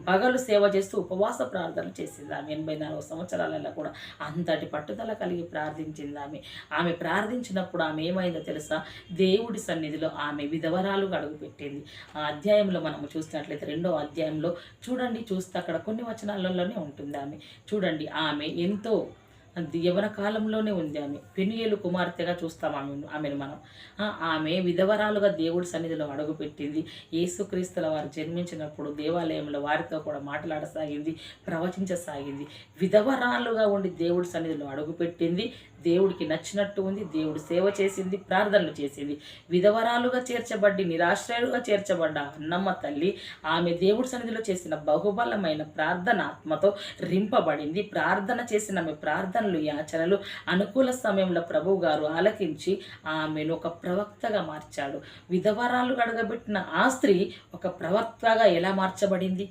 పగలు సేవ చేస్తూ ఉపవాస ప్రార్థనలు చేసింది ఆమె. 84 సంవత్సరాలలో కూడా అంతటి పట్టుదల కలిగి ప్రార్థించింది ఆమె. ఆమె ప్రార్థించినప్పుడు ఆమె ఏమైందో తెలుసా? దేవుడి సన్నిధిలో ఆమె విధవరాలుగా అడుగుపెట్టింది. ఆ అధ్యాయంలో మనము చూసినట్లయితే 2వ అధ్యాయంలో చూస్తే అక్కడ కొన్ని వచనాలలోనే ఉంటుంది ఆమె. చూడండి, ఆమె ఎంతో యవ్వన కాలంలోనే ఉంది ఆమె. పెనియేలు కుమార్తెగా చూస్తాం ఆమెను మనం. ఆమె విధవరాలుగా దేవుడి సన్నిధిలో అడుగుపెట్టింది. యేసుక్రీస్తుల వారు జన్మించినప్పుడు దేవాలయంలో వారితో కూడా మాట్లాడసాగింది, ప్రవచించసాగింది. విధవరాలుగా ఉండి దేవుడి సన్నిధిలో అడుగుపెట్టింది. దేవుడికి నచ్చినట్టు ఉంది. దేవుడు సేవ చేసింది, ప్రార్థనలు చేసింది. విధవరాలుగా చేర్చబడి నిరాశ్రయులుగా చేర్చబడ్డ అన్నమ్మ తల్లి ఆమె దేవుడి సన్నిధిలో చేసిన బహుబలమైన ప్రార్థన ఆత్మతో రింపబడింది. ప్రార్థన చేసిన ఆమె ప్రార్థనలు, యాచనలు అనుకూల సమయంలో ప్రభువు గారు ఆలకించి ఆమెను ఒక ప్రవక్తగా మార్చాడు. విధవరాలు అడగబెట్టిన ఆ స్త్రీ ఒక ప్రవక్తగా ఎలా మార్చబడింది?